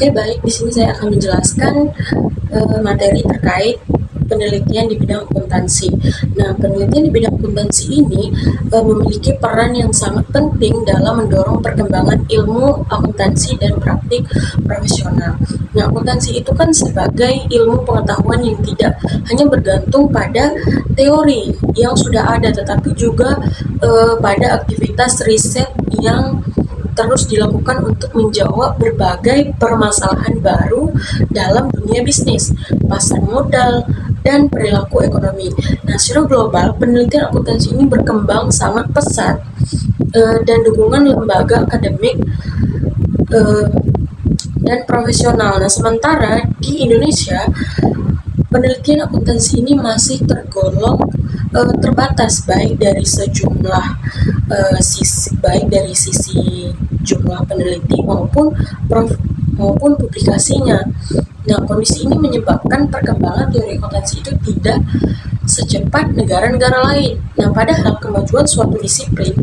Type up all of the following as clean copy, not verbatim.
Oke, baik. Di sini saya akan menjelaskan materi terkait penelitian di bidang akuntansi. Nah, penelitian di bidang akuntansi ini memiliki peran yang sangat penting dalam mendorong perkembangan ilmu akuntansi dan praktik profesional. Nah, akuntansi itu kan sebagai ilmu pengetahuan yang tidak hanya bergantung pada teori yang sudah ada, tetapi juga pada aktivitas riset yang terus dilakukan untuk menjawab berbagai permasalahan baru dalam dunia bisnis, pasar modal, dan perilaku ekonomi. Nah, secara global, penelitian akuntansi ini berkembang sangat pesat dan dukungan lembaga akademik dan profesional. Nah, sementara di Indonesia, penelitian akuntansi ini masih tergolong terbatas, baik dari sejumlah sisi jumlah peneliti maupun publikasinya. Nah, kondisi ini menyebabkan perkembangan teori akuntansi itu tidak secepat negara-negara lain. Nah, padahal kemajuan suatu disiplin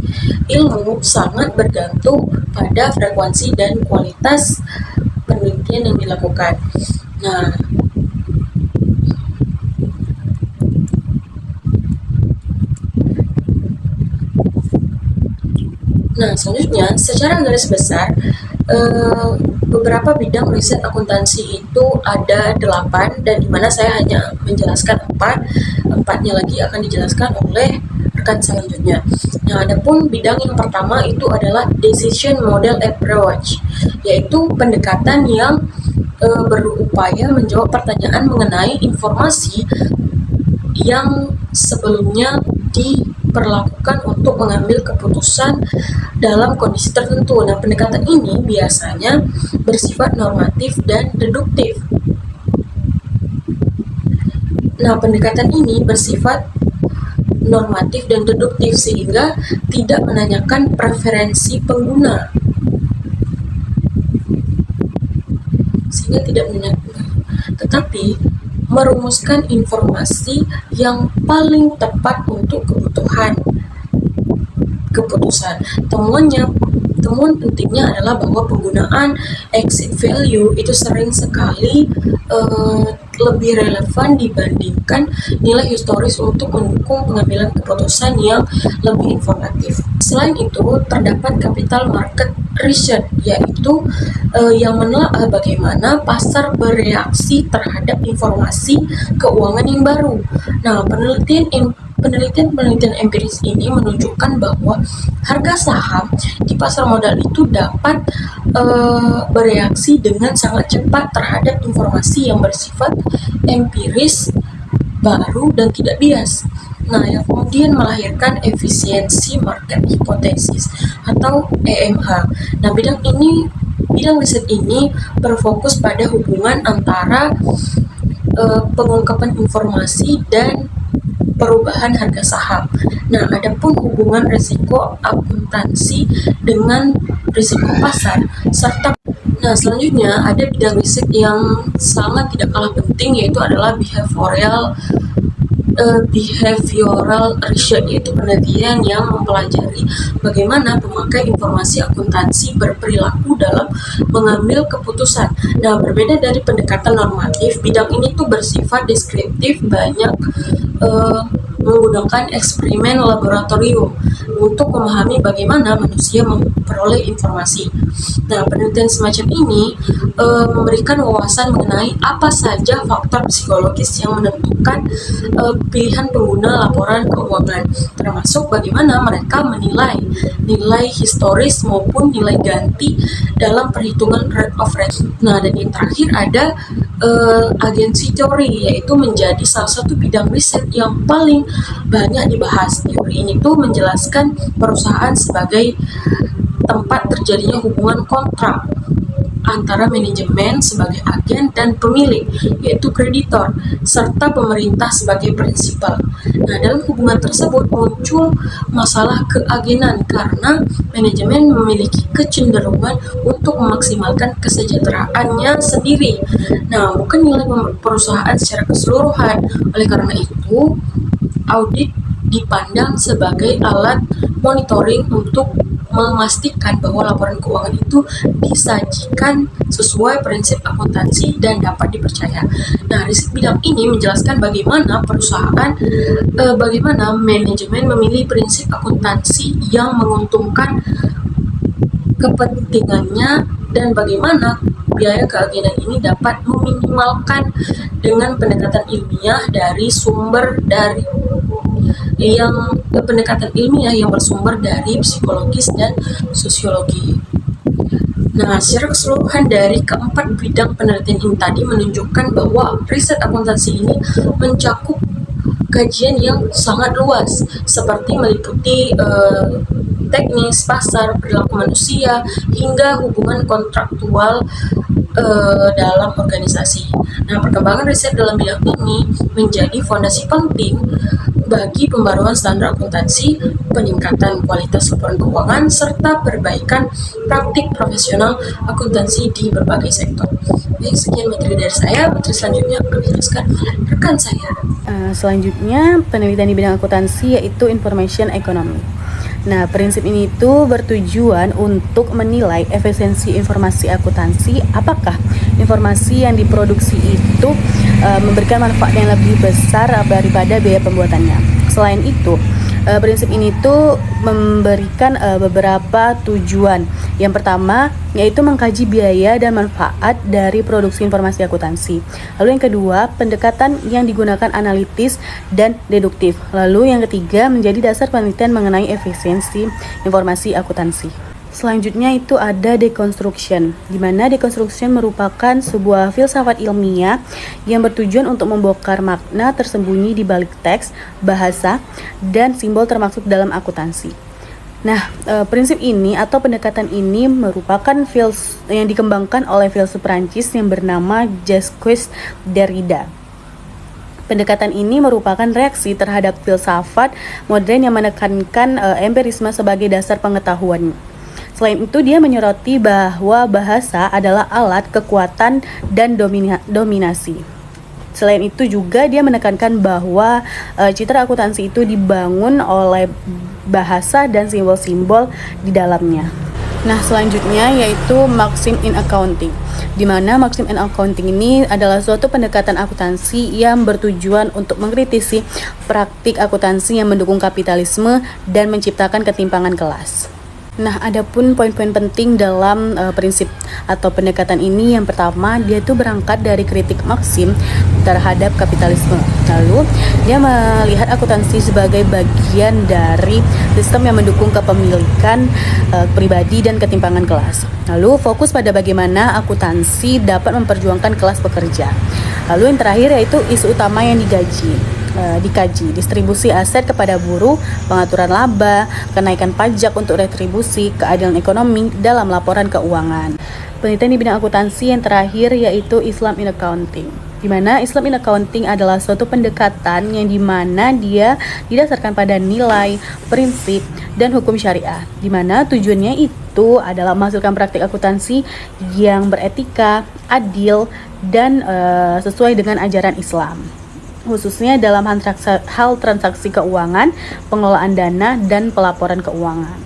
ilmu sangat bergantung pada frekuensi dan kualitas penelitian yang dilakukan. Nah, selanjutnya, secara garis besar, beberapa bidang riset akuntansi itu ada 8, dan dimana saya hanya menjelaskan 4. 4-nya lagi akan dijelaskan oleh rekan selanjutnya. Nah, adapun bidang yang pertama itu adalah Decision Model Approach, yaitu pendekatan yang berupaya menjawab pertanyaan mengenai informasi yang sebelumnya diperlakukan untuk mengambil keputusan dalam kondisi tertentu. Nah, pendekatan ini biasanya bersifat normatif dan deduktif. Sehingga tidak menanyakan preferensi pengguna. Tetapi merumuskan informasi yang paling tepat untuk keputusan. Temuan pentingnya adalah bahwa penggunaan exit value itu sering sekali lebih relevan dibandingkan nilai historis untuk mendukung pengambilan keputusan yang lebih informatif. Selain itu, terdapat capital market research, yaitu yang menelaah bagaimana pasar bereaksi terhadap informasi keuangan yang baru. Nah, penelitian empiris ini menunjukkan bahwa harga saham di pasar modal itu dapat bereaksi dengan sangat cepat terhadap informasi yang bersifat empiris, baru, dan tidak bias. Nah, yang kemudian melahirkan efisiensi market hypothesis atau EMH. Nah, bidang riset ini berfokus pada hubungan antara pengungkapan informasi dan perubahan harga saham. Nah, adapun hubungan risiko akuntansi dengan risiko pasar serta. Nah, selanjutnya ada bidang riset yang sangat tidak kalah penting, yaitu adalah behavioral research, yaitu penelitian yang mempelajari bagaimana pemakai informasi akuntansi berperilaku dalam mengambil keputusan. Nah, berbeda dari pendekatan normatif, bidang ini tuh bersifat deskriptif, banyak menggunakan eksperimen laboratorium untuk memahami bagaimana manusia memperoleh informasi. Nah, penelitian semacam ini memberikan wawasan mengenai apa saja faktor psikologis yang menentukan pilihan pengguna laporan keuangan, termasuk bagaimana mereka menilai nilai historis maupun nilai ganti dalam perhitungan rate of return. Nah, dan yang terakhir ada agency teori, yaitu menjadi salah satu bidang riset yang paling banyak dibahas. Teori ini tuh menjelaskan perusahaan sebagai tempat terjadinya hubungan kontrak antara manajemen sebagai agen dan pemilik, yaitu kreditor, serta pemerintah sebagai prinsipal. Nah, dalam hubungan tersebut muncul masalah keagenan karena manajemen memiliki kecenderungan untuk memaksimalkan kesejahteraannya sendiri. Nah, bukan nilai perusahaan secara keseluruhan. Oleh karena itu, audit dipandang sebagai alat monitoring untuk memastikan bahwa laporan keuangan itu disajikan sesuai prinsip akuntansi dan dapat dipercaya. Nah, riset bidang ini menjelaskan bagaimana bagaimana manajemen memilih prinsip akuntansi yang menguntungkan kepentingannya dan bagaimana biaya keagenan ini dapat meminimalkan dengan pendekatan ilmiah yang bersumber dari psikologis dan sosiologi. Nah, secara keseluruhan dari keempat bidang penelitian ini tadi menunjukkan bahwa riset akuntansi ini mencakup kajian yang sangat luas, seperti meliputi teknis, pasar, perilaku manusia, hingga hubungan kontraktual dalam organisasi. Nah, perkembangan riset dalam bidang ini menjadi fondasi penting bagi pembaruan standar akuntansi, peningkatan kualitas laporan keuangan, serta perbaikan praktik profesional akuntansi di berbagai sektor. Baik, sekian materi dari saya. Materi selanjutnya akan dijelaskan rekan saya. Selanjutnya, penelitian di bidang akuntansi yaitu information economy. Nah, prinsip ini itu bertujuan untuk menilai efisiensi informasi akuntansi. Apakah informasi yang diproduksi itu memberikan manfaat yang lebih besar daripada biaya pembuatannya. Selain itu, prinsip ini tuh memberikan beberapa tujuan. Yang pertama yaitu mengkaji biaya dan manfaat dari produksi informasi akuntansi. Lalu yang kedua, pendekatan yang digunakan analitis dan deduktif. Lalu yang ketiga, menjadi dasar penelitian mengenai efisiensi informasi akuntansi. Selanjutnya itu ada deconstruction, di mana deconstruction merupakan sebuah filsafat ilmiah yang bertujuan untuk membongkar makna tersembunyi di balik teks, bahasa, dan simbol termasuk dalam akuntansi. Nah, prinsip ini atau pendekatan ini merupakan yang dikembangkan oleh filsuf Prancis yang bernama Jacques Derrida. Pendekatan ini merupakan reaksi terhadap filsafat modern yang menekankan empirisme sebagai dasar pengetahuan. Selain itu, dia menyoroti bahwa bahasa adalah alat kekuatan dan dominasi. Selain itu juga dia menekankan bahwa citra akuntansi itu dibangun oleh bahasa dan simbol-simbol di dalamnya. Nah, selanjutnya yaitu Maxim in Accounting, di mana Maxim in Accounting ini adalah suatu pendekatan akuntansi yang bertujuan untuk mengkritisi praktik akuntansi yang mendukung kapitalisme dan menciptakan ketimpangan kelas. Nah, adapun poin-poin penting dalam prinsip atau pendekatan ini, yang pertama, dia itu berangkat dari kritik Maxim terhadap kapitalisme. Lalu, dia melihat akuntansi sebagai bagian dari sistem yang mendukung kepemilikan pribadi dan ketimpangan kelas. Lalu, fokus pada bagaimana akuntansi dapat memperjuangkan kelas pekerja. Lalu yang terakhir yaitu isu utama yang dikaji, distribusi aset kepada buruh, pengaturan laba, kenaikan pajak untuk retribusi, keadilan ekonomi dalam laporan keuangan. Penelitian di bidang akuntansi yang terakhir yaitu Islam in Accounting, di mana Islam in Accounting adalah suatu pendekatan yang dimana dia didasarkan pada nilai, prinsip, dan hukum syariah, di mana tujuannya itu adalah menghasilkan praktik akuntansi yang beretika, adil, dan sesuai dengan ajaran Islam, khususnya dalam hal transaksi keuangan, pengelolaan dana, dan pelaporan keuangan.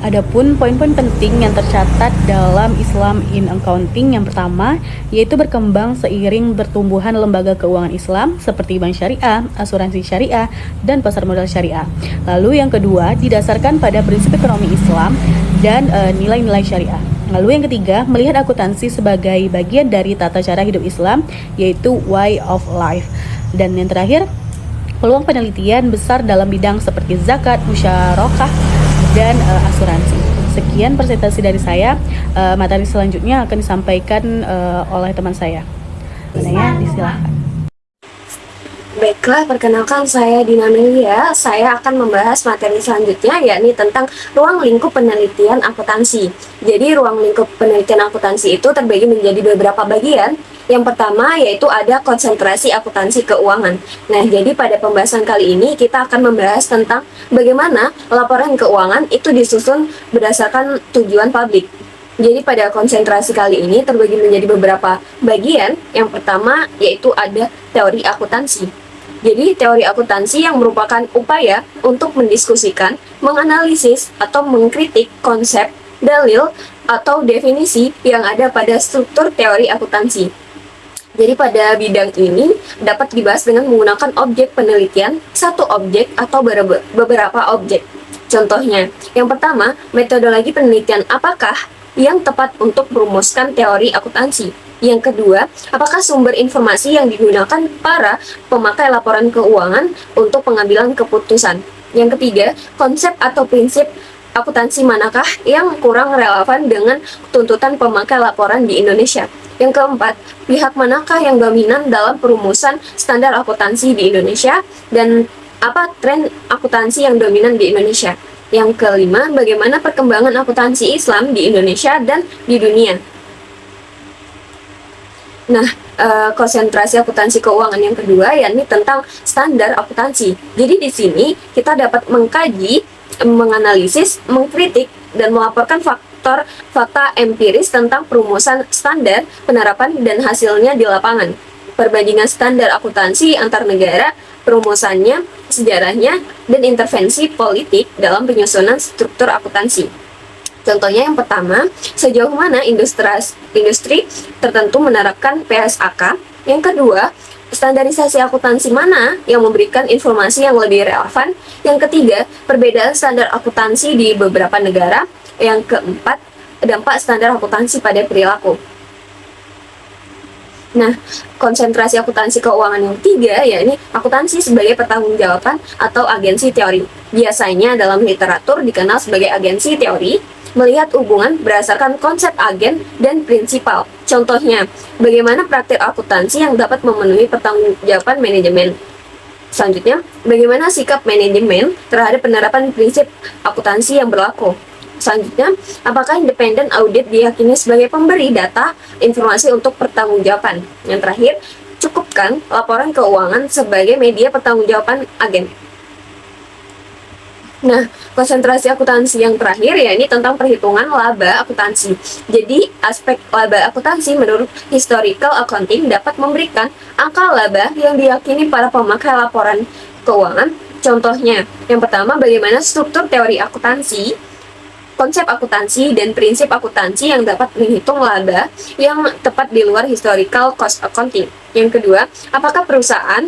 Adapun poin-poin penting yang tercatat dalam Islam in Accounting, yang pertama yaitu berkembang seiring bertumbuhan lembaga keuangan Islam seperti bank syariah, asuransi syariah, dan pasar modal syariah. Lalu yang kedua, didasarkan pada prinsip ekonomi Islam dan nilai-nilai syariah. Lalu yang ketiga, melihat akuntansi sebagai bagian dari tata cara hidup Islam, yaitu way of life. Dan yang terakhir, peluang penelitian besar dalam bidang seperti zakat, musyarakah, dan asuransi. Sekian presentasi dari saya. Materi selanjutnya akan disampaikan oleh teman saya. Disilakan. Baiklah, perkenalkan saya Dina Melia. Saya akan membahas materi selanjutnya, yakni tentang ruang lingkup penelitian akuntansi. Jadi, ruang lingkup penelitian akuntansi itu terbagi menjadi beberapa bagian. Yang pertama yaitu ada konsentrasi akuntansi keuangan. Nah, jadi pada pembahasan kali ini kita akan membahas tentang bagaimana laporan keuangan itu disusun berdasarkan tujuan publik. Jadi pada konsentrasi kali ini terbagi menjadi beberapa bagian. Yang pertama yaitu ada teori akuntansi. Jadi teori akuntansi yang merupakan upaya untuk mendiskusikan, menganalisis, atau mengkritik konsep, dalil, atau definisi yang ada pada struktur teori akuntansi. Jadi pada bidang ini dapat dibahas dengan menggunakan objek penelitian, satu objek atau beberapa objek. Contohnya, yang pertama, metodologi penelitian apakah yang tepat untuk merumuskan teori akuntansi. Yang kedua, apakah sumber informasi yang digunakan para pemakai laporan keuangan untuk pengambilan keputusan. Yang ketiga, konsep atau prinsip akuntansi manakah yang kurang relevan dengan tuntutan pemakai laporan di Indonesia. Yang keempat, pihak manakah yang dominan dalam perumusan standar akuntansi di Indonesia dan apa tren akuntansi yang dominan di Indonesia. Yang kelima, bagaimana perkembangan akuntansi Islam di Indonesia dan di dunia. Nah, konsentrasi akuntansi keuangan yang kedua yakni tentang standar akuntansi. Jadi di sini kita dapat mengkaji, menganalisis, mengkritik, dan melaporkan fakta empiris tentang perumusan standar, penerapan, dan hasilnya di lapangan. Perbandingan standar akuntansi antar negara, perumusannya, sejarahnya, dan intervensi politik dalam penyusunan struktur akuntansi. Contohnya yang pertama, sejauh mana industri tertentu menerapkan PSAK. Yang kedua, standarisasi akuntansi mana yang memberikan informasi yang lebih relevan. Yang ketiga, perbedaan standar akuntansi di beberapa negara. Yang keempat, dampak standar akuntansi pada perilaku. Nah, konsentrasi akuntansi keuangan yang tiga, yakni akuntansi sebagai pertanggungjawaban atau agensi teori. Biasanya dalam literatur dikenal sebagai agensi teori, melihat hubungan berdasarkan konsep agen dan prinsipal. Contohnya, bagaimana praktik akuntansi yang dapat memenuhi pertanggungjawaban manajemen. Selanjutnya, bagaimana sikap manajemen terhadap penerapan prinsip akuntansi yang berlaku. Selanjutnya, apakah independen audit diyakini sebagai pemberi data informasi untuk pertanggungjawaban. Yang terakhir, cukupkan laporan keuangan sebagai media pertanggungjawaban agen. Nah, konsentrasi akuntansi yang terakhir yakni tentang perhitungan laba akuntansi. Jadi, aspek laba akuntansi menurut historical accounting dapat memberikan angka laba yang diyakini para pemakai laporan keuangan. Contohnya, yang pertama, bagaimana struktur teori akuntansi, konsep akuntansi, dan prinsip akuntansi yang dapat menghitung laba yang tepat di luar historical cost accounting. Yang kedua, apakah perusahaan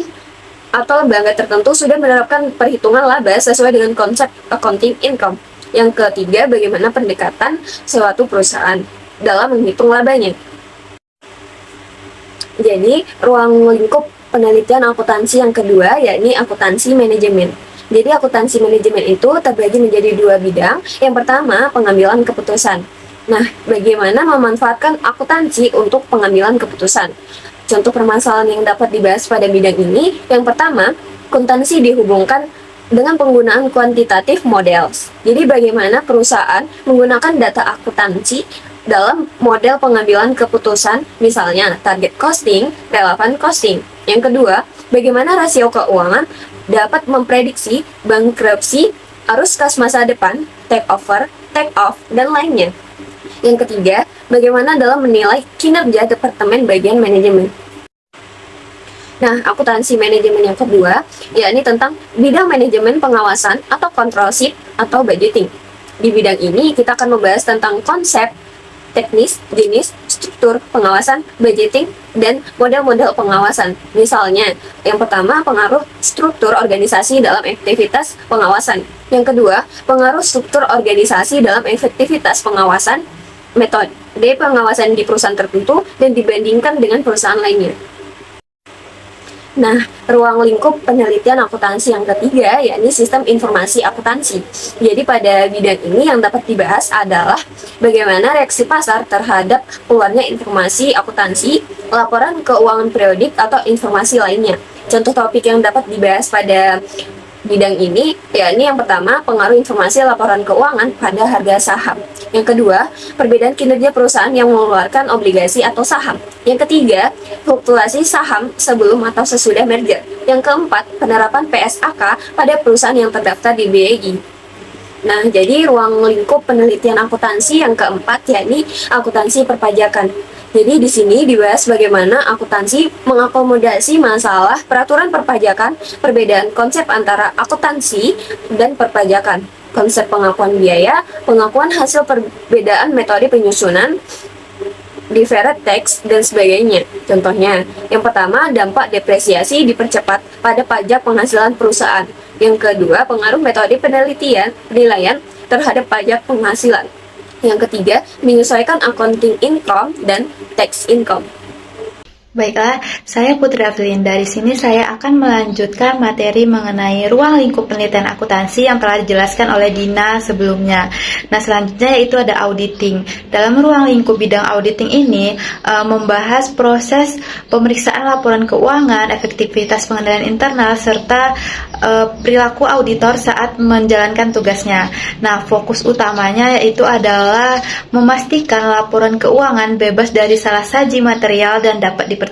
atau lembaga tertentu sudah menerapkan perhitungan laba sesuai dengan konsep accounting income. Yang ketiga, bagaimana pendekatan suatu perusahaan dalam menghitung labanya. Jadi, ruang lingkup penelitian akuntansi yang kedua yakni akuntansi manajemen. Jadi akuntansi manajemen itu terbagi menjadi dua bidang. Yang pertama, pengambilan keputusan. Nah, bagaimana memanfaatkan akuntansi untuk pengambilan keputusan? Contoh permasalahan yang dapat dibahas pada bidang ini, yang pertama, akuntansi dihubungkan dengan penggunaan quantitative models. Jadi bagaimana perusahaan menggunakan data akuntansi dalam model pengambilan keputusan, misalnya target costing, relevant costing. Yang kedua, bagaimana rasio keuangan dapat memprediksi bankrupsi, arus kas masa depan, take over, take off, dan lainnya. Yang ketiga, bagaimana dalam menilai kinerja Departemen Bagian Manajemen. Nah, akuntansi manajemen yang kedua, yakni tentang bidang manajemen pengawasan atau controlship atau budgeting. Di bidang ini, kita akan membahas tentang konsep, teknis, jenis, struktur pengawasan, budgeting, dan model-model pengawasan. Misalnya, yang pertama, pengaruh struktur organisasi dalam aktivitas pengawasan. Yang kedua, pengaruh struktur organisasi dalam efektivitas pengawasan, metode pengawasan di perusahaan tertentu, dan dibandingkan dengan perusahaan lainnya. Nah, ruang lingkup penelitian akuntansi yang ketiga yakni sistem informasi akuntansi. Jadi pada bidang ini yang dapat dibahas adalah bagaimana reaksi pasar terhadap keluarnya informasi akuntansi, laporan keuangan periodik atau informasi lainnya. Contoh topik yang dapat dibahas pada bidang ini yakni yang pertama, pengaruh informasi laporan keuangan pada harga saham. Yang kedua, perbedaan kinerja perusahaan yang mengeluarkan obligasi atau saham. Yang ketiga, fluktuasi saham sebelum atau sesudah merger. Yang keempat, penerapan PSAK pada perusahaan yang terdaftar di BEI. Nah, jadi ruang lingkup penelitian akuntansi yang keempat yakni akuntansi perpajakan. Jadi di sini dibahas bagaimana akuntansi mengakomodasi masalah peraturan perpajakan, perbedaan konsep antara akuntansi dan perpajakan, konsep pengakuan biaya, pengakuan hasil perbedaan metode penyusunan, deferred tax, dan sebagainya. Contohnya, yang pertama, dampak depresiasi dipercepat pada pajak penghasilan perusahaan. Yang kedua, pengaruh metode penilaian terhadap pajak penghasilan. Yang ketiga, menyesuaikan accounting income dan tax income. Baiklah, saya Putri Avelin. Dari sini saya akan melanjutkan materi mengenai ruang lingkup penelitian akuntansi yang telah dijelaskan oleh Dina sebelumnya. Nah, selanjutnya yaitu ada auditing. Dalam ruang lingkup bidang auditing ini membahas proses pemeriksaan laporan keuangan, efektivitas pengendalian internal, serta perilaku auditor saat menjalankan tugasnya. Nah, fokus utamanya yaitu adalah memastikan laporan keuangan bebas dari salah saji material dan dapat dipercaya.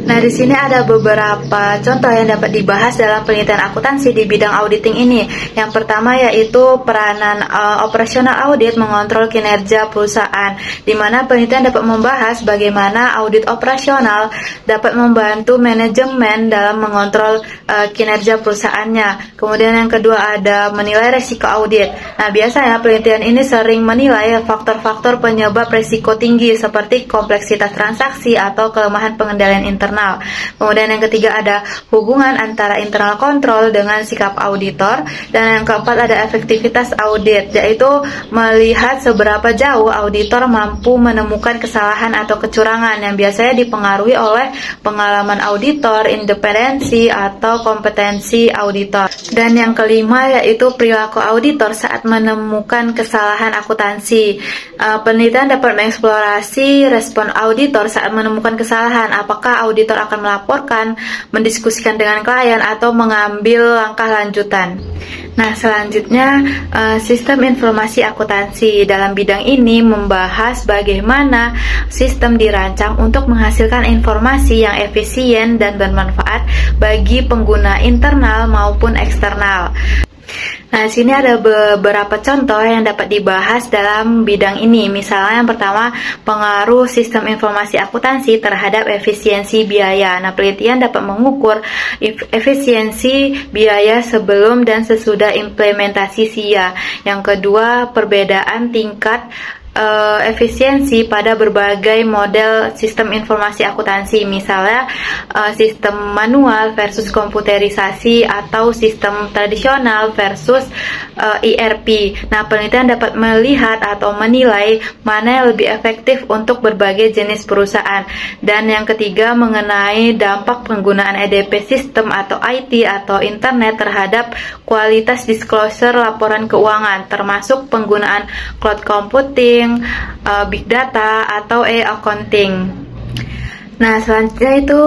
Nah, di sini ada beberapa contoh yang dapat dibahas dalam penelitian akuntansi di bidang auditing ini. Yang pertama yaitu peranan operasional audit mengontrol kinerja perusahaan, di mana penelitian dapat membahas bagaimana audit operasional dapat membantu manajemen dalam mengontrol kinerja perusahaannya. Kemudian yang kedua ada menilai resiko audit. Nah, biasanya penelitian ini sering menilai faktor-faktor penyebab resiko tinggi seperti kompleksitas transaksi atau kelemahan pengendalian internal. Kemudian yang ketiga ada hubungan antara internal control dengan sikap auditor. Dan yang keempat ada efektivitas audit, yaitu melihat seberapa jauh auditor mampu menemukan kesalahan atau kecurangan yang biasanya dipengaruhi oleh pengalaman auditor, independensi atau kompetensi auditor. Dan yang kelima yaitu perilaku auditor saat menemukan kesalahan akuntansi. Penelitian dapat mengeksplorasi respon auditor saat menemukan kesalahan, apakah auditor akan melaporkan, mendiskusikan dengan klien, atau mengambil langkah lanjutan. Nah, selanjutnya sistem informasi akuntansi. Dalam bidang ini membahas bagaimana sistem dirancang untuk menghasilkan informasi yang efisien dan bermanfaat bagi pengguna internal maupun eksternal. Nah, di sini ada beberapa contoh yang dapat dibahas dalam bidang ini. Misalnya yang pertama, pengaruh sistem informasi akuntansi terhadap efisiensi biaya. Nah, penelitian dapat mengukur efisiensi biaya sebelum dan sesudah implementasi SIA. Yang kedua, perbedaan tingkat efisiensi pada berbagai model sistem informasi akuntansi, misalnya sistem manual versus komputerisasi atau sistem tradisional versus ERP. Nah, penelitian dapat melihat atau menilai mana yang lebih efektif untuk berbagai jenis perusahaan. Dan yang ketiga mengenai dampak penggunaan EDP sistem atau IT atau internet terhadap kualitas disclosure laporan keuangan, termasuk penggunaan cloud computing, big data, atau e-accounting. Nah, selanjutnya itu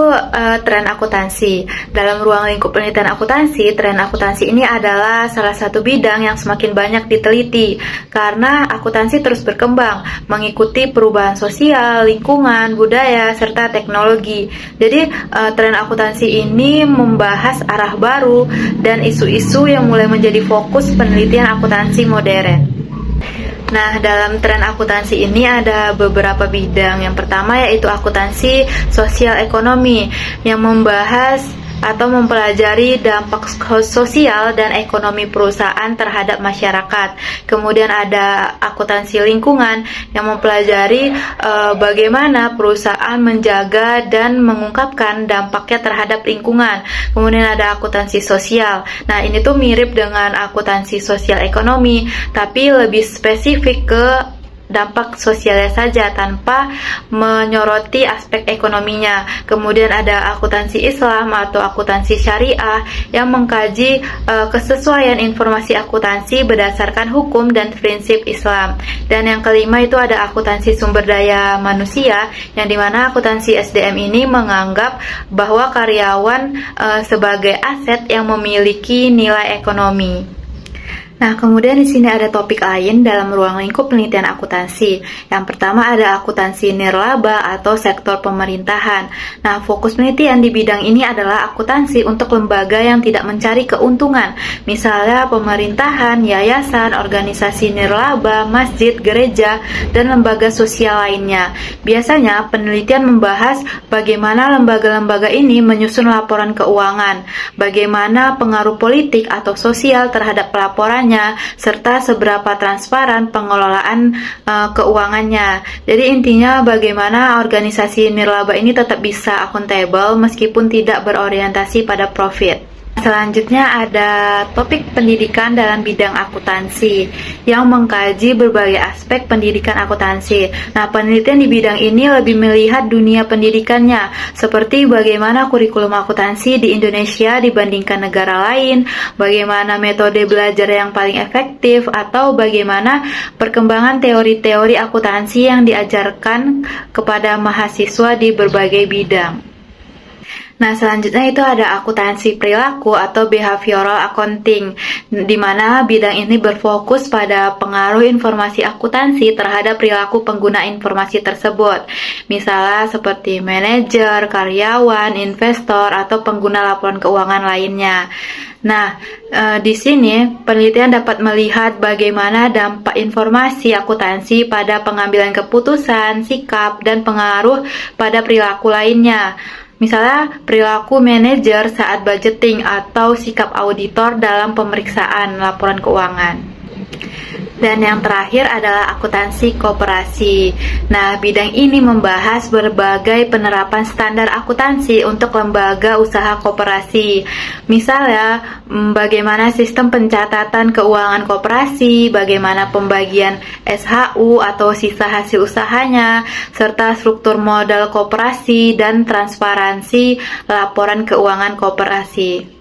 tren akuntansi. Dalam ruang lingkup penelitian akuntansi, tren akuntansi ini adalah salah satu bidang yang semakin banyak diteliti karena akuntansi terus berkembang, mengikuti perubahan sosial, lingkungan, budaya, serta teknologi. Jadi, tren akuntansi ini membahas arah baru dan isu-isu yang mulai menjadi fokus penelitian akuntansi modern. Nah, dalam tren akuntansi ini ada beberapa bidang. Yang pertama yaitu akuntansi sosial ekonomi yang membahas atau mempelajari dampak sosial dan ekonomi perusahaan terhadap masyarakat. Kemudian ada akuntansi lingkungan yang mempelajari bagaimana perusahaan menjaga dan mengungkapkan dampaknya terhadap lingkungan. Kemudian ada akuntansi sosial. Nah, ini tuh mirip dengan akuntansi sosial ekonomi, tapi lebih spesifik ke dampak sosialnya saja tanpa menyoroti aspek ekonominya. Kemudian ada akuntansi Islam atau akuntansi syariah yang mengkaji kesesuaian informasi akuntansi berdasarkan hukum dan prinsip Islam. Dan yang kelima itu ada akuntansi sumber daya manusia, yang dimana akuntansi SDM ini menganggap bahwa karyawan sebagai aset yang memiliki nilai ekonomi. Nah, kemudian di sini ada topik lain dalam ruang lingkup penelitian akuntansi. Yang pertama ada akuntansi nirlaba atau sektor pemerintahan. Nah, fokus penelitian di bidang ini adalah akuntansi untuk lembaga yang tidak mencari keuntungan. Misalnya pemerintahan, yayasan, organisasi nirlaba, masjid, gereja, dan lembaga sosial lainnya. Biasanya penelitian membahas bagaimana lembaga-lembaga ini menyusun laporan keuangan, bagaimana pengaruh politik atau sosial terhadap pelaporan, serta seberapa transparan pengelolaan keuangannya. Jadi intinya bagaimana organisasi nirlaba ini tetap bisa akuntabel meskipun tidak berorientasi pada profit. Selanjutnya ada topik pendidikan dalam bidang akuntansi yang mengkaji berbagai aspek pendidikan akuntansi. Nah, penelitian di bidang ini lebih melihat dunia pendidikannya, seperti bagaimana kurikulum akuntansi di Indonesia dibandingkan negara lain, bagaimana metode belajar yang paling efektif, atau bagaimana perkembangan teori-teori akuntansi yang diajarkan kepada mahasiswa di berbagai bidang. Nah, selanjutnya itu ada akuntansi perilaku atau behavioral accounting, di mana bidang ini berfokus pada pengaruh informasi akuntansi terhadap perilaku pengguna informasi tersebut. Misalnya seperti manajer, karyawan, investor, atau pengguna laporan keuangan lainnya. Nah, di sini penelitian dapat melihat bagaimana dampak informasi akuntansi pada pengambilan keputusan, sikap, dan pengaruh pada perilaku lainnya. Misalnya perilaku manajer saat budgeting atau sikap auditor dalam pemeriksaan laporan keuangan. Dan yang terakhir adalah akuntansi koperasi. Nah, bidang ini membahas berbagai penerapan standar akuntansi untuk lembaga usaha koperasi. Misalnya, bagaimana sistem pencatatan keuangan koperasi, bagaimana pembagian SHU atau sisa hasil usahanya, serta struktur modal koperasi dan transparansi laporan keuangan koperasi.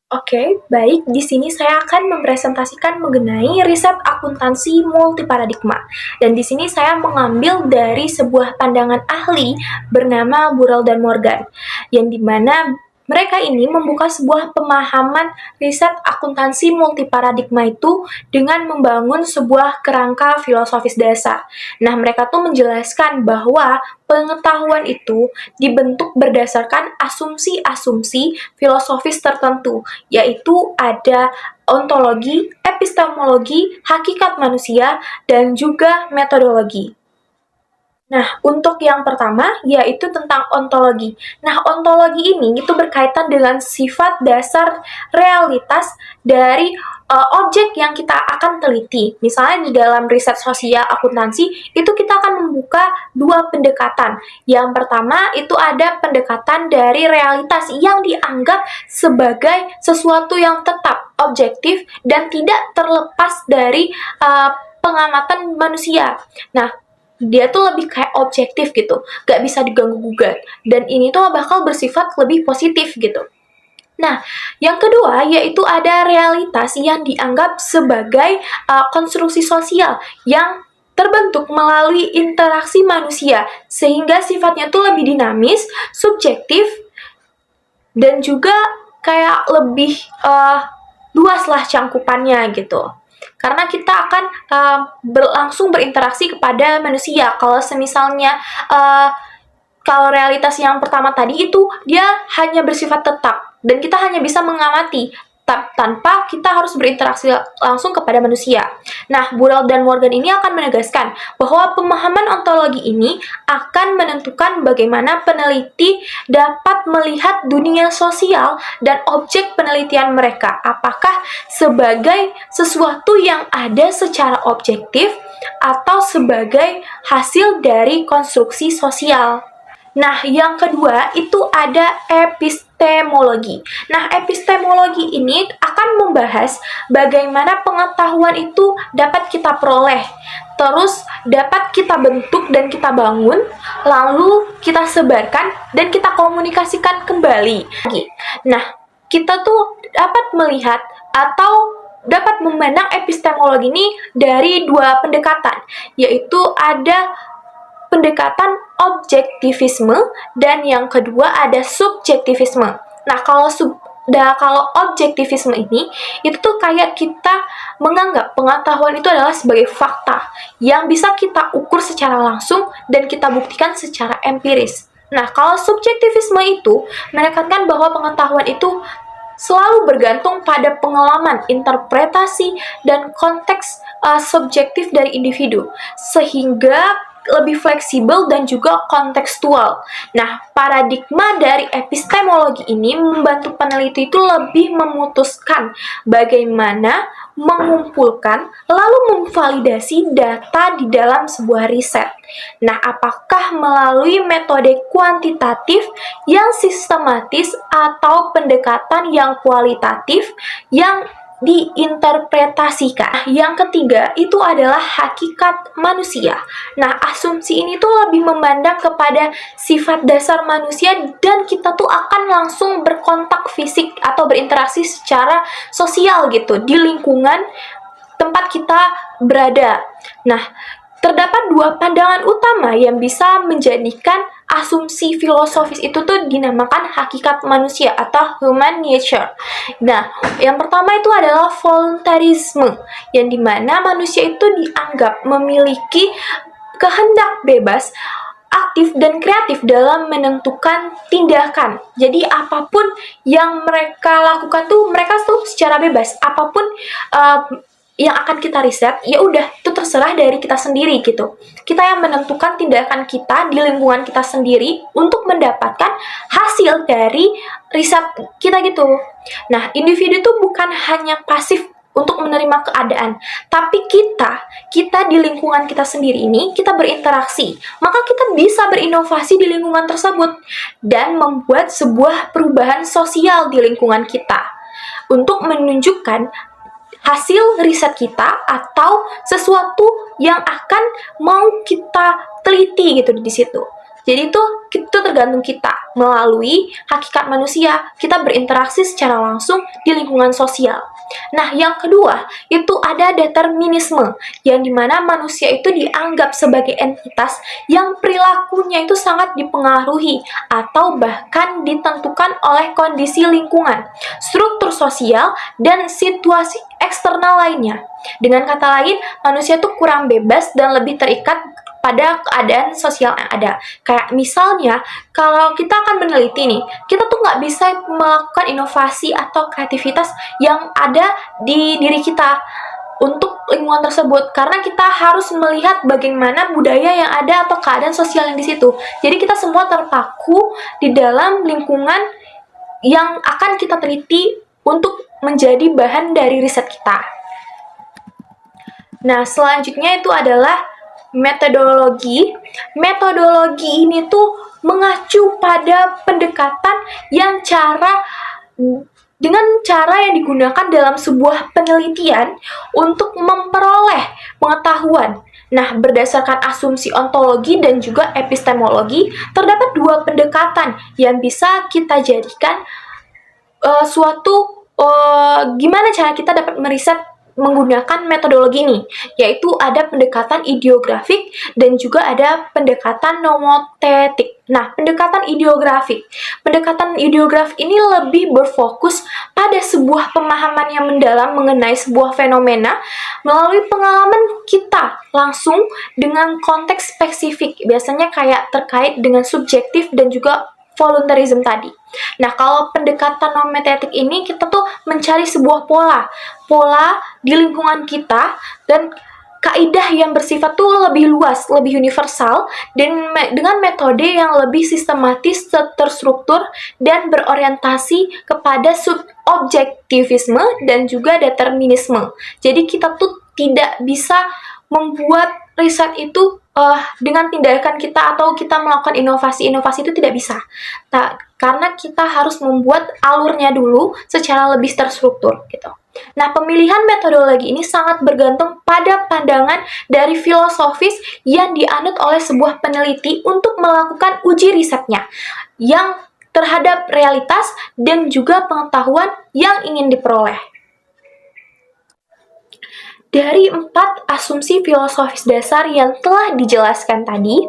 Oke, baik. Di sini saya akan mempresentasikan mengenai riset akuntansi multiparadigma. Dan di sini saya mengambil dari sebuah pandangan ahli bernama Burrell dan Morgan, yang dimana mereka ini membuka sebuah pemahaman riset akuntansi multiparadigma itu dengan membangun sebuah kerangka filosofis dasar. Nah, mereka tuh menjelaskan bahwa pengetahuan itu dibentuk berdasarkan asumsi-asumsi filosofis tertentu, yaitu ada ontologi, epistemologi, hakikat manusia, dan juga metodologi. Nah, untuk yang pertama, yaitu tentang ontologi. Nah, ontologi ini itu berkaitan dengan sifat dasar realitas dari objek yang kita akan teliti. Misalnya di dalam riset sosial akuntansi, itu kita akan membuka dua pendekatan. Yang pertama, itu ada pendekatan dari realitas yang dianggap sebagai sesuatu yang tetap, objektif, dan tidak terlepas dari pengamatan manusia. Nah, dia tuh lebih kayak objektif gitu, gak bisa diganggu-gugat, dan ini tuh bakal bersifat lebih positif gitu. Nah, yang kedua yaitu ada realitas yang dianggap sebagai konstruksi sosial yang terbentuk melalui interaksi manusia, sehingga sifatnya tuh lebih dinamis, subjektif, dan juga kayak lebih luas lah cangkupannya gitu. Karena kita akan langsung berinteraksi kepada manusia. Kalau semisalnya kalau realitas yang pertama tadi itu dia hanya bersifat tetap dan kita hanya bisa mengamati tanpa kita harus berinteraksi langsung kepada manusia. Nah, Burrell dan Morgan ini akan menegaskan bahwa pemahaman ontologi ini akan menentukan bagaimana peneliti dapat melihat dunia sosial dan objek penelitian mereka, apakah sebagai sesuatu yang ada secara objektif atau sebagai hasil dari konstruksi sosial. Nah, yang kedua itu ada epistemologi. Nah, epistemologi ini akan membahas bagaimana pengetahuan itu dapat kita peroleh, terus dapat kita bentuk dan kita bangun, lalu kita sebarkan dan kita komunikasikan kembali. Nah, kita tuh dapat melihat atau dapat memandang epistemologi ini dari dua pendekatan, yaitu ada pendekatan objektivisme dan yang kedua ada subjektivisme. Nah, kalau objektivisme ini itu tuh kayak kita menganggap pengetahuan itu adalah sebagai fakta yang bisa kita ukur secara langsung dan kita buktikan secara empiris. Nah, kalau subjektivisme itu menekankan bahwa pengetahuan itu selalu bergantung pada pengalaman, interpretasi, dan konteks subjektif dari individu, sehingga lebih fleksibel dan juga kontekstual. Nah, paradigma dari epistemologi ini membantu peneliti itu lebih memutuskan bagaimana mengumpulkan lalu memvalidasi data di dalam sebuah riset. Nah, apakah melalui metode kuantitatif yang sistematis atau pendekatan yang kualitatif yang diinterpretasikan. Yang ketiga itu adalah hakikat manusia. Nah, asumsi ini tuh lebih memandang kepada sifat dasar manusia dan kita tuh akan langsung berkontak fisik atau berinteraksi secara sosial gitu di lingkungan tempat kita berada. Nah, terdapat dua pandangan utama yang bisa menjadikan asumsi filosofis itu tuh dinamakan hakikat manusia atau human nature. Nah, yang pertama itu adalah voluntarisme, yang dimana manusia itu dianggap memiliki kehendak bebas, aktif dan kreatif dalam menentukan tindakan. Jadi apapun yang mereka lakukan tuh mereka tuh secara bebas. Apapun yang akan kita riset, ya udah itu terserah dari kita sendiri gitu. Kita yang menentukan tindakan kita di lingkungan kita sendiri untuk mendapatkan hasil dari riset kita gitu. Nah, individu itu bukan hanya pasif untuk menerima keadaan, tapi kita di lingkungan kita sendiri ini kita berinteraksi, maka kita bisa berinovasi di lingkungan tersebut dan membuat sebuah perubahan sosial di lingkungan kita untuk menunjukkan hasil riset kita atau sesuatu yang akan mau kita teliti gitu di situ. Jadi itu tergantung kita. Melalui hakikat manusia, kita berinteraksi secara langsung di lingkungan sosial. Nah, yang kedua, itu ada determinisme, yang dimana manusia itu dianggap sebagai entitas yang perilakunya itu sangat dipengaruhi atau bahkan ditentukan oleh kondisi lingkungan, struktur sosial, dan situasi eksternal lainnya. Dengan kata lain, manusia itu kurang bebas dan lebih terikat pada keadaan sosial yang ada. Kayak misalnya, kalau kita akan meneliti nih, kita tuh nggak bisa melakukan inovasi atau kreativitas yang ada di diri kita untuk lingkungan tersebut, karena kita harus melihat bagaimana budaya yang ada atau keadaan sosial yang di situ. Jadi kita semua terpaku di dalam lingkungan yang akan kita teliti untuk menjadi bahan dari riset kita. Nah, selanjutnya itu adalah metodologi. Metodologi ini tuh mengacu pada pendekatan yang dengan cara yang digunakan dalam sebuah penelitian untuk memperoleh pengetahuan. Nah, berdasarkan asumsi ontologi dan juga epistemologi, terdapat dua pendekatan yang bisa kita jadikan gimana cara kita dapat meriset menggunakan metodologi ini, yaitu ada pendekatan ideografik dan juga ada pendekatan nomotetik. Nah, pendekatan ideografik ini lebih berfokus pada sebuah pemahaman yang mendalam mengenai sebuah fenomena melalui pengalaman kita langsung dengan konteks spesifik, biasanya kayak terkait dengan subjektif dan juga voluntarism tadi. Nah, kalau pendekatan nomotetik ini kita tuh mencari sebuah pola di lingkungan kita dan kaidah yang bersifat tuh lebih luas, lebih universal, dan dengan metode yang lebih sistematis, terstruktur, dan berorientasi kepada subobjektivisme dan juga determinisme. Jadi kita tuh tidak bisa membuat riset itu dengan tindakan kita atau kita melakukan inovasi-inovasi itu tidak bisa. Karena kita harus membuat alurnya dulu secara lebih terstruktur gitu. Nah, pemilihan metodologi ini sangat bergantung pada pandangan dari filosofis yang dianut oleh sebuah peneliti untuk melakukan uji risetnya yang terhadap realitas dan juga pengetahuan yang ingin diperoleh. Dari 4 asumsi filosofis dasar yang telah dijelaskan tadi,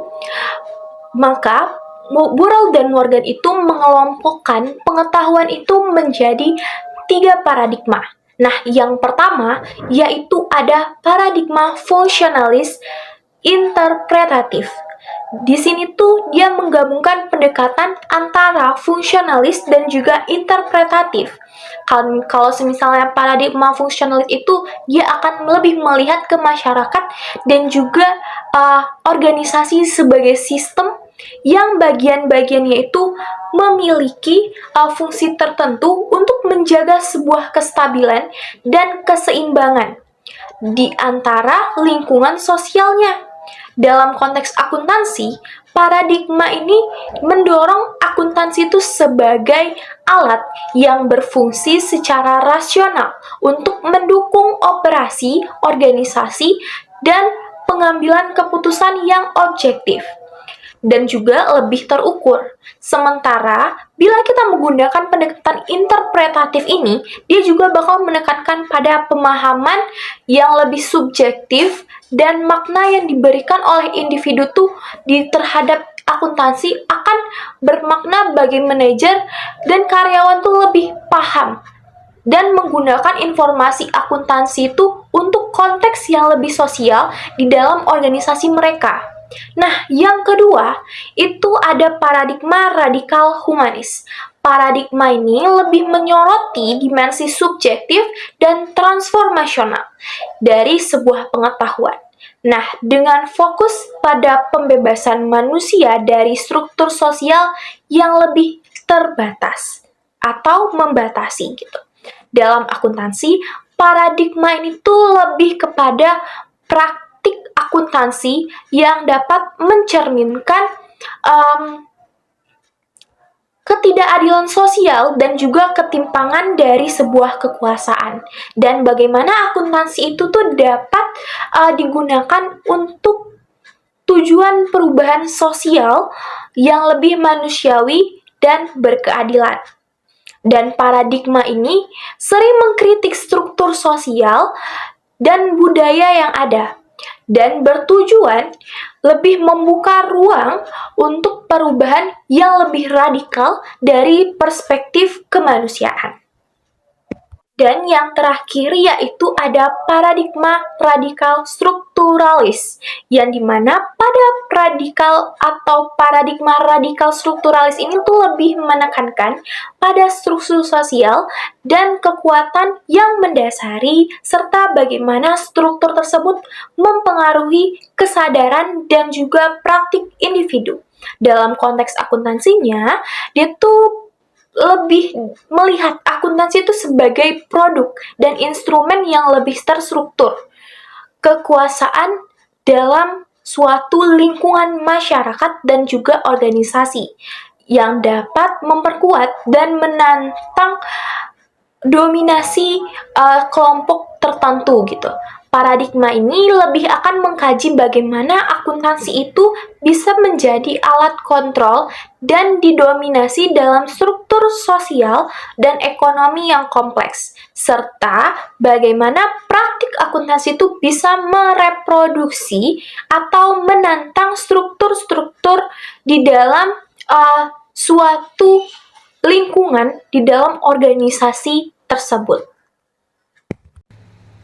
maka Burrell dan Morgan itu mengelompokkan pengetahuan itu menjadi 3 paradigma. Nah, yang pertama yaitu ada paradigma fungsionalis interpretatif. Di sini tuh dia menggabungkan pendekatan antara fungsionalis dan juga interpretatif. Kalau misalnya paradigma fungsionalis itu dia akan lebih melihat ke masyarakat dan juga organisasi sebagai sistem yang bagian-bagiannya itu memiliki fungsi tertentu untuk menjaga sebuah kestabilan dan keseimbangan di antara lingkungan sosialnya. Dalam konteks akuntansi, paradigma ini mendorong akuntansi itu sebagai alat yang berfungsi secara rasional untuk mendukung operasi, organisasi, dan pengambilan keputusan yang objektif dan juga lebih terukur. Sementara, bila kita menggunakan pendekatan interpretatif ini, dia juga bakal menekankan pada pemahaman yang lebih subjektif dan makna yang diberikan oleh individu tuh terhadap akuntansi akan bermakna bagi manajer dan karyawan tuh lebih paham dan menggunakan informasi akuntansi itu untuk konteks yang lebih sosial di dalam organisasi mereka. Nah, yang kedua, itu ada paradigma radikal humanis. Paradigma ini lebih menyoroti dimensi subjektif dan transformasional dari sebuah pengetahuan. Nah, dengan fokus pada pembebasan manusia dari struktur sosial yang lebih terbatas atau membatasi gitu. Dalam akuntansi, paradigma ini tuh lebih kepada praktik akuntansi yang dapat mencerminkan ketidakadilan sosial dan juga ketimpangan dari sebuah kekuasaan dan bagaimana akuntansi itu tuh dapat digunakan untuk tujuan perubahan sosial yang lebih manusiawi dan berkeadilan. Dan paradigma ini sering mengkritik struktur sosial dan budaya yang ada dan bertujuan lebih membuka ruang untuk perubahan yang lebih radikal dari perspektif kemanusiaan. Dan yang terakhir yaitu ada paradigma radikal strukturalis, yang dimana pada radikal atau paradigma radikal strukturalis ini tuh lebih menekankan pada struktur sosial dan kekuatan yang mendasari serta bagaimana struktur tersebut mempengaruhi kesadaran dan juga praktik individu. Dalam konteks akuntansinya, dia tuh lebih melihat akuntansi itu sebagai produk dan instrumen yang lebih terstruktur. Kekuasaan dalam suatu lingkungan masyarakat dan juga organisasi yang dapat memperkuat dan menantang dominasi kelompok tertentu gitu. Paradigma ini lebih akan mengkaji bagaimana akuntansi itu bisa menjadi alat kontrol dan didominasi dalam struktur sosial dan ekonomi yang kompleks, serta bagaimana praktik akuntansi itu bisa mereproduksi atau menantang struktur-struktur di dalam suatu lingkungan di dalam organisasi tersebut.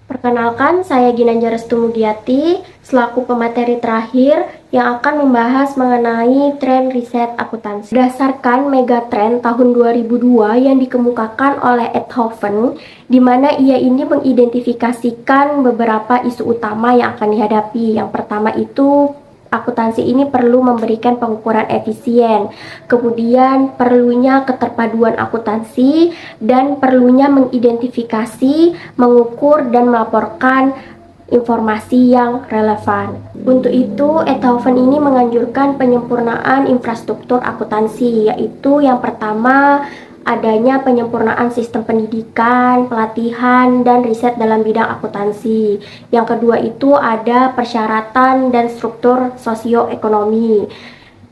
Perkenalkan, saya Ginanjar Restu Mugiati, selaku pemateri terakhir yang akan membahas mengenai tren riset akuntansi. Berdasarkan megatrend tahun 2002 yang dikemukakan oleh Eindhoven, di mana ia ini mengidentifikasikan beberapa isu utama yang akan dihadapi. Yang pertama itu akuntansi ini perlu memberikan pengukuran efisien, kemudian perlunya keterpaduan akuntansi, dan perlunya mengidentifikasi, mengukur, dan melaporkan informasi yang relevan. Untuk itu, Eindhoven ini menganjurkan penyempurnaan infrastruktur akuntansi, yaitu yang pertama adanya penyempurnaan sistem pendidikan, pelatihan, dan riset dalam bidang akuntansi. Yang kedua itu ada persyaratan dan struktur sosioekonomi.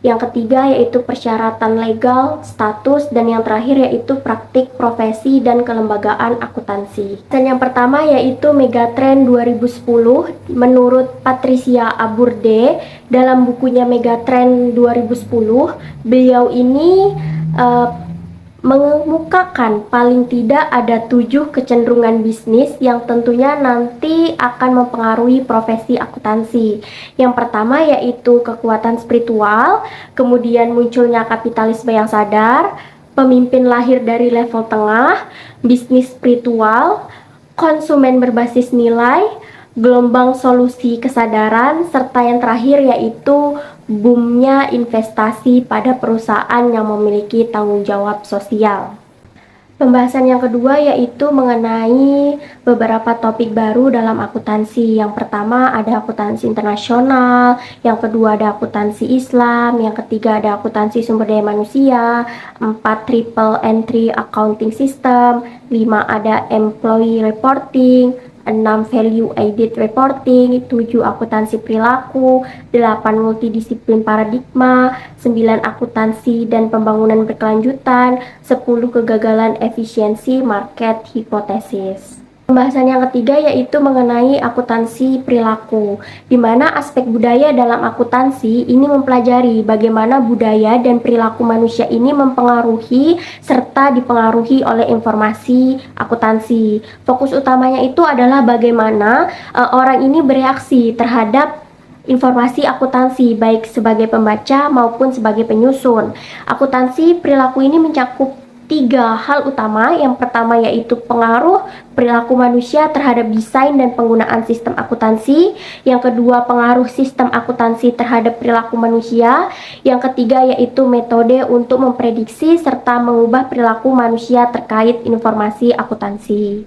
Yang ketiga yaitu persyaratan legal, status, dan yang terakhir yaitu praktik profesi dan kelembagaan akuntansi. Dan yang pertama yaitu Megatrend 2010 menurut Patricia Aburde dalam bukunya Megatrend 2010, beliau ini mengemukakan paling tidak ada 7 kecenderungan bisnis yang tentunya nanti akan mempengaruhi profesi akuntansi. Yang pertama yaitu kekuatan spiritual, kemudian munculnya kapitalisme yang sadar, pemimpin lahir dari level tengah, bisnis spiritual, konsumen berbasis nilai, gelombang solusi kesadaran, serta yang terakhir yaitu boomnya investasi pada perusahaan yang memiliki tanggung jawab sosial. Pembahasan yang kedua yaitu mengenai beberapa topik baru dalam akuntansi. Yang pertama ada akuntansi internasional, yang kedua ada akuntansi Islam, yang ketiga ada akuntansi sumber daya manusia, 4 triple entry accounting system, 5 ada employee reporting, 6 value added reporting, 7 akuntansi perilaku, 8 multidisiplin paradigma, 9 akuntansi dan pembangunan berkelanjutan, 10 kegagalan efisiensi market hipotesis. Pembahasan yang ketiga yaitu mengenai akuntansi perilaku, di mana aspek budaya dalam akuntansi ini mempelajari bagaimana budaya dan perilaku manusia ini mempengaruhi serta dipengaruhi oleh informasi akuntansi. Fokus utamanya itu adalah bagaimana orang ini bereaksi terhadap informasi akuntansi baik sebagai pembaca maupun sebagai penyusun. Akuntansi perilaku ini mencakup 3 hal utama. Yang pertama yaitu pengaruh perilaku manusia terhadap desain dan penggunaan sistem akuntansi. Yang kedua pengaruh sistem akuntansi terhadap perilaku manusia. Yang ketiga yaitu metode untuk memprediksi serta mengubah perilaku manusia terkait informasi akuntansi.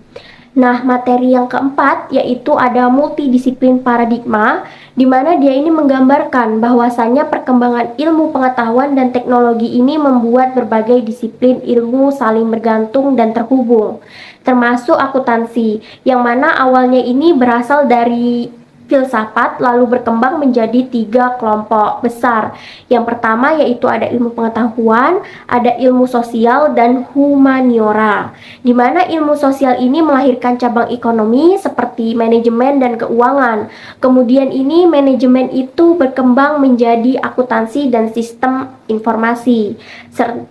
Nah, materi yang keempat yaitu ada multidisiplin paradigma, di mana dia ini menggambarkan bahwasannya perkembangan ilmu pengetahuan dan teknologi ini membuat berbagai disiplin ilmu saling bergantung dan terhubung, termasuk akuntansi, yang mana awalnya ini berasal dari filsafat lalu berkembang menjadi 3 kelompok besar. Yang pertama yaitu ada ilmu pengetahuan, ada ilmu sosial, dan humaniora, di mana ilmu sosial ini melahirkan cabang ekonomi seperti manajemen dan keuangan. Kemudian ini manajemen itu berkembang menjadi akuntansi dan sistem informasi.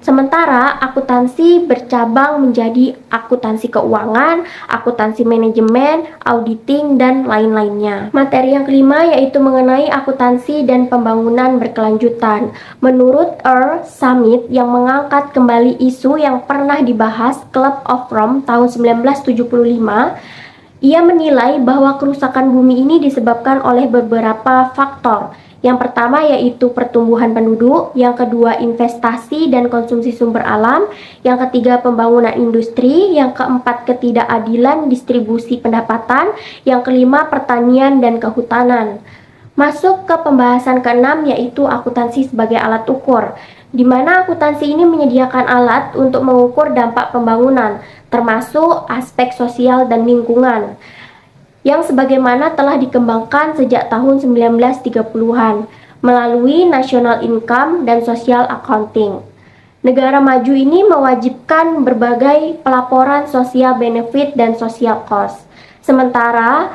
Sementara akuntansi bercabang menjadi akuntansi keuangan, akuntansi manajemen, auditing, dan lain-lainnya. Materi yang kelima yaitu mengenai akuntansi dan pembangunan berkelanjutan. Menurut Earl Summit yang mengangkat kembali isu yang pernah dibahas Club of Rome tahun 1975, ia menilai bahwa kerusakan bumi ini disebabkan oleh beberapa faktor. Yang pertama yaitu pertumbuhan penduduk, yang kedua investasi dan konsumsi sumber alam, yang ketiga pembangunan industri, yang keempat ketidakadilan distribusi pendapatan, yang kelima pertanian dan kehutanan. Masuk ke pembahasan keenam yaitu akuntansi sebagai alat ukur, di mana akuntansi ini menyediakan alat untuk mengukur dampak pembangunan, termasuk aspek sosial dan lingkungan, yang sebagaimana telah dikembangkan sejak tahun 1930-an melalui National Income dan Social Accounting. Negara maju ini mewajibkan berbagai pelaporan social benefit dan social cost. Sementara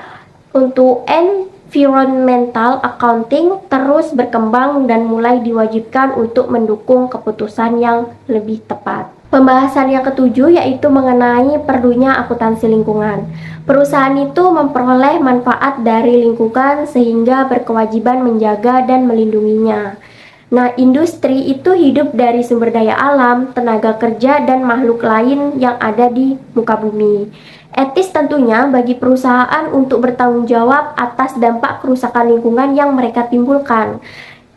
untuk environmental accounting terus berkembang dan mulai diwajibkan untuk mendukung keputusan yang lebih tepat. Pembahasan yang ketujuh yaitu mengenai perlunya akuntansi lingkungan. Perusahaan itu memperoleh manfaat dari lingkungan sehingga berkewajiban menjaga dan melindunginya. Nah, industri itu hidup dari sumber daya alam, tenaga kerja, dan makhluk lain yang ada di muka bumi. Etis tentunya bagi perusahaan untuk bertanggung jawab atas dampak kerusakan lingkungan yang mereka timbulkan.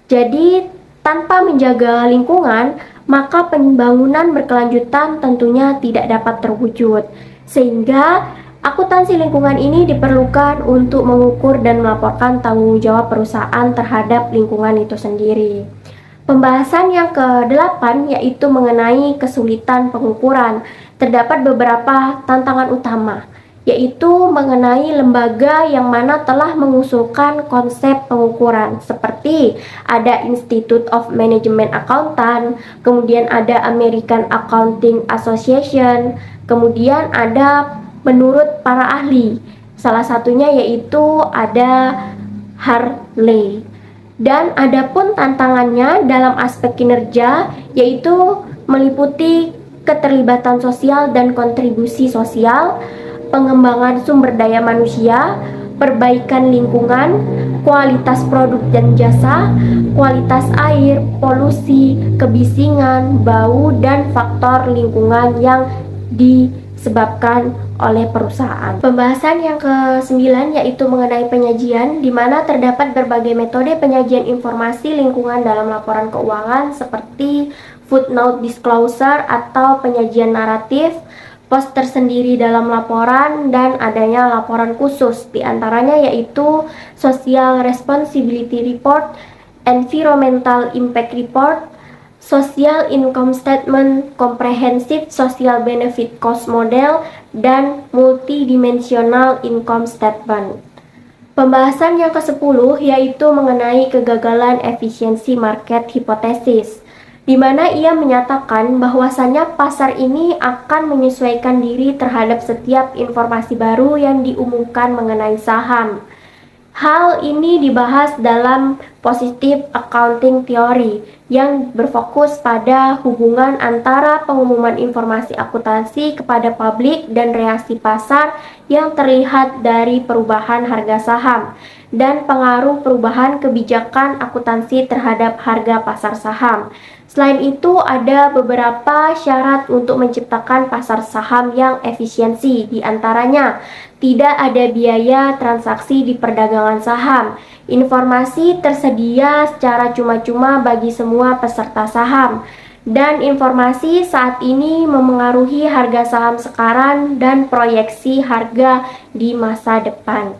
Jadi, tanpa menjaga lingkungan, maka pembangunan berkelanjutan tentunya tidak dapat terwujud. Sehingga Akuntansi lingkungan ini diperlukan untuk mengukur dan melaporkan tanggung jawab perusahaan terhadap lingkungan itu sendiri. Pembahasan yang ke-8 yaitu mengenai kesulitan pengukuran. Terdapat beberapa tantangan utama, yaitu mengenai lembaga yang mana telah mengusulkan konsep pengukuran, seperti ada Institute of Management Accountant, kemudian ada American Accounting Association, kemudian ada menurut para ahli, salah satunya yaitu ada Harley. Dan adapun tantangannya dalam aspek kinerja yaitu meliputi keterlibatan sosial dan kontribusi sosial, pengembangan sumber daya manusia, perbaikan lingkungan, kualitas produk dan jasa, kualitas air, polusi, kebisingan, bau, dan faktor lingkungan yang disebabkan oleh perusahaan. Pembahasan yang ke-9 yaitu mengenai penyajian, di mana terdapat berbagai metode penyajian informasi lingkungan dalam laporan keuangan seperti footnote disclosure atau penyajian naratif, pos tersendiri dalam laporan, dan adanya laporan khusus, diantaranya yaitu Social Responsibility Report, Environmental Impact Report, Social Income Statement, Comprehensive Social Benefit Cost Model, dan Multidimensional Income Statement. Pembahasan yang ke-10 yaitu mengenai kegagalan efisiensi market hipotesis, di mana ia menyatakan bahwasannya pasar ini akan menyesuaikan diri terhadap setiap informasi baru yang diumumkan mengenai saham. Hal ini dibahas dalam Positive Accounting Theory yang berfokus pada hubungan antara pengumuman informasi akuntansi kepada publik dan reaksi pasar yang terlihat dari perubahan harga saham dan pengaruh perubahan kebijakan akuntansi terhadap harga pasar saham. Selain itu, ada beberapa syarat untuk menciptakan pasar saham yang efisiensi, diantaranya tidak ada biaya transaksi di perdagangan saham, informasi tersedia secara cuma-cuma bagi semua peserta saham, dan informasi saat ini memengaruhi harga saham sekarang dan proyeksi harga di masa depan.